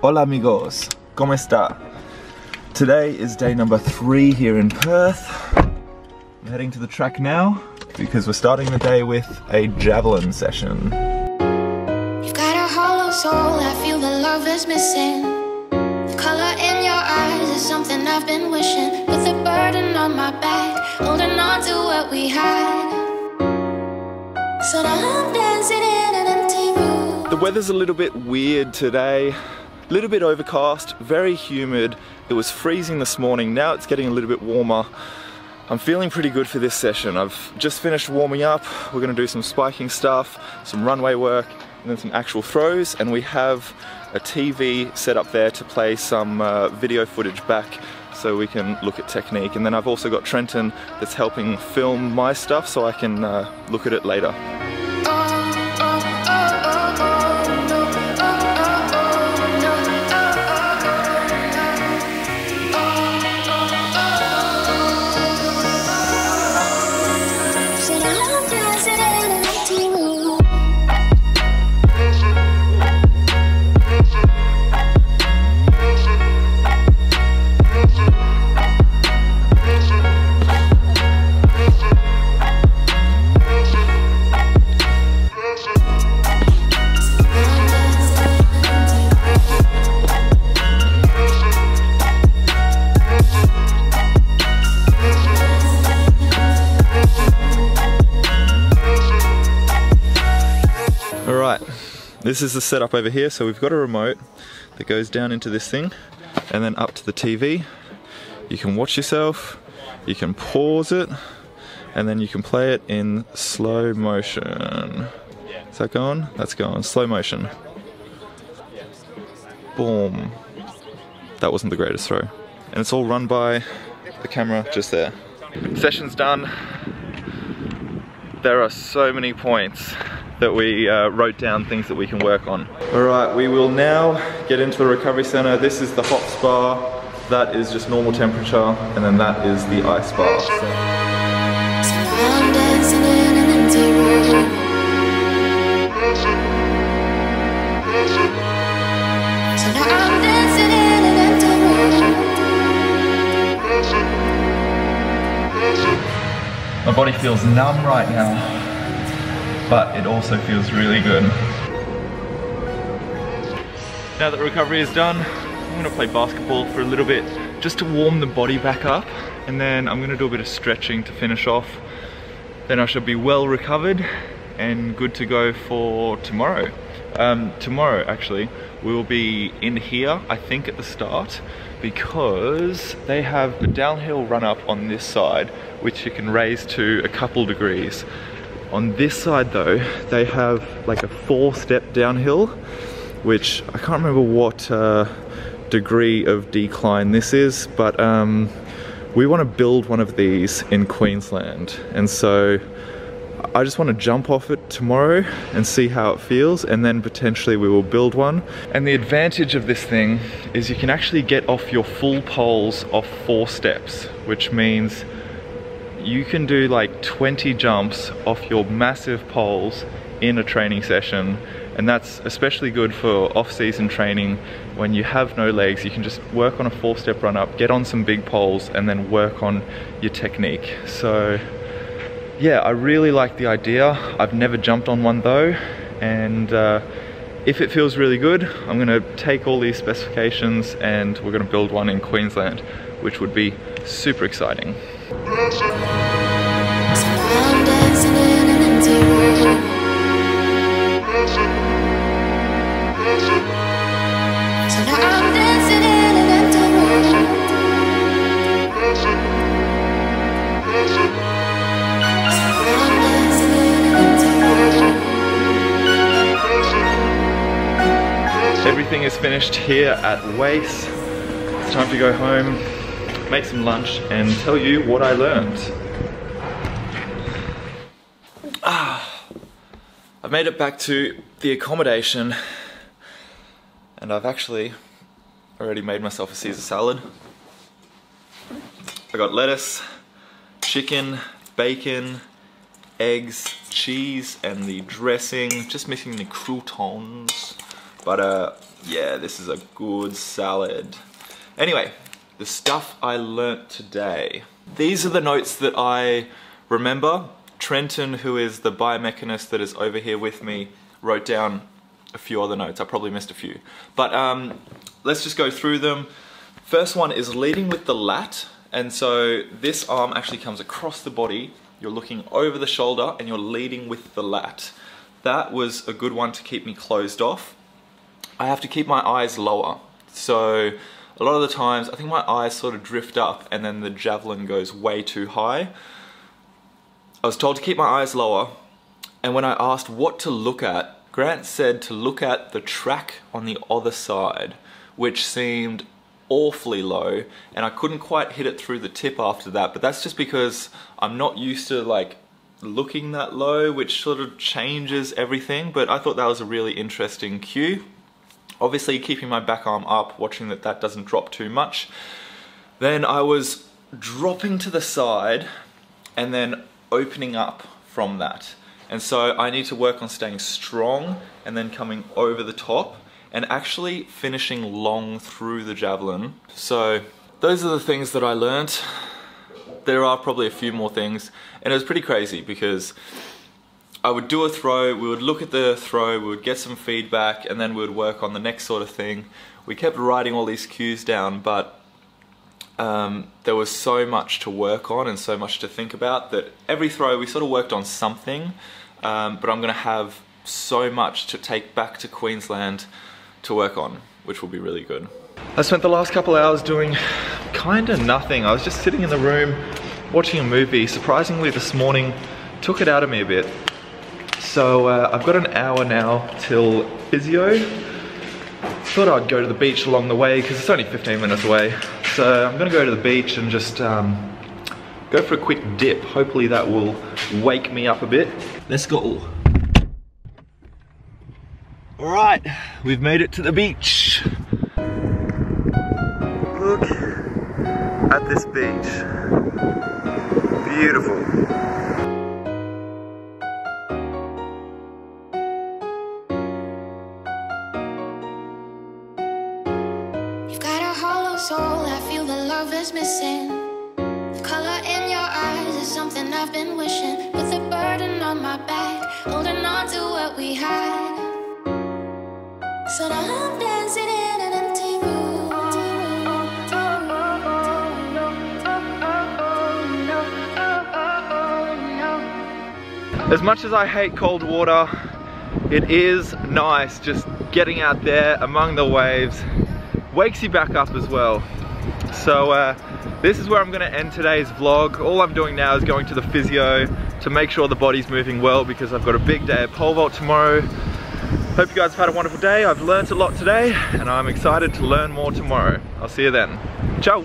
Hola amigos, ¿cómo está? Today is day number 3 here in Perth. I'm heading to the track now because we're starting the day with a javelin session. You've got a hollow soul, I feel the love is missing. The color in your eyes is something I've been wishing. With a burden on my back, holding on to what we had. So now I'm dancing in an empty room. The weather's a little bit weird today. A little bit overcast, very humid. It was freezing this morning, now it's getting a little bit warmer. I'm feeling pretty good for this session. I've just finished warming up. We're gonna do some spiking stuff, some runway work, and then some actual throws, and we have a TV set up there to play some video footage back so we can look at technique. And then I've also got Trenton that's helping film my stuff so I can look at it later. This is the setup over here, so we've got a remote that goes down into this thing and then up to the TV. You can watch yourself, you can pause it, and then you can play it in slow motion. Is that going? That's going. Slow motion. Boom. That wasn't the greatest throw. And it's all run by the camera just there. Session's done. There are so many points that we wrote down, things that we can work on. Alright, we will now get into the recovery center. This is the hot spa, that is just normal temperature, and then that is the ice bar. My body feels numb right now, but it also feels really good. Now that recovery is done, I'm gonna play basketball for a little bit just to warm the body back up, and then I'm gonna do a bit of stretching to finish off. Then I should be well recovered and good to go for tomorrow. Tomorrow actually, we will be in here, I think at the start, because they have a downhill run up on this side, which you can raise to a couple degrees. On this side though, they have like a 4-step downhill, which I can't remember what degree of decline this is, but we want to build one of these in Queensland. And so I just want to jump off it tomorrow and see how it feels, and then potentially we will build one. And the advantage of this thing is you can actually get off your full poles off 4 steps, which means you can do like 20 jumps off your massive poles in a training session, and that's especially good for off-season training when you have no legs. You can just work on a 4-step run up, get on some big poles, and then work on your technique. So yeah, I really like the idea. I've never jumped on one though, and if it feels really good, I'm gonna take all these specifications and we're gonna build one in Queensland, which would be super exciting. Everything is finished here at Wace. It's time to go home, make some lunch, and tell you what I learned. I've made it back to the accommodation, and I've actually already made myself a Caesar salad. I got lettuce, chicken, bacon, eggs, cheese, and the dressing, just mixing the croutons. But yeah, this is a good salad. Anyway, the stuff I learnt today. These are the notes that I remember. Trenton, who is the biomechanist that is over here with me, wrote down a few other notes. I probably missed a few. But let's just go through them. First one is leading with the lat. And so this arm actually comes across the body. You're looking over the shoulder and you're leading with the lat. That was a good one to keep me closed off. I have to keep my eyes lower. So a lot of the times, I think my eyes sort of drift up and then the javelin goes way too high. I was told to keep my eyes lower, and when I asked what to look at, Grant said to look at the track on the other side, which seemed awfully low, and I couldn't quite hit it through the tip after that, but that's just because I'm not used to like looking that low, which sort of changes everything. But I thought that was a really interesting cue. Obviously keeping my back arm up, watching that that doesn't drop too much. Then I was dropping to the side and then opening up from that. And so I need to work on staying strong and then coming over the top and actually finishing long through the javelin. So those are the things that I learned. There are probably a few more things, and it was pretty crazy because I would do a throw, we would look at the throw, we would get some feedback, and then we would work on the next sort of thing. We kept writing all these cues down, but there was so much to work on and so much to think about that every throw we sort of worked on something, but I'm going to have so much to take back to Queensland to work on, which will be really good. I spent the last couple hours doing kind of nothing. I was just sitting in the room watching a movie. Surprisingly this morning took it out of me a bit. So I've got an hour now till physio. Thought I'd go to the beach along the way because it's only 15 minutes away. So I'm gonna go to the beach and just go for a quick dip. Hopefully that will wake me up a bit. Let's go. All right, we've made it to the beach. Look at this beach. Beautiful. Soul, I feel the love is missing. The color in your eyes is something I've been wishing. With a burden on my back, holding on to what we had. So now I'm dancing in an empty room. As much as I hate cold water, it is nice just getting out there among the waves. Wakes you back up as well. So this is where I'm gonna end today's vlog. All I'm doing now is going to the physio to make sure the body's moving well because I've got a big day at pole vault tomorrow. Hope you guys have had a wonderful day. I've learnt a lot today and I'm excited to learn more tomorrow. I'll see you then. Ciao.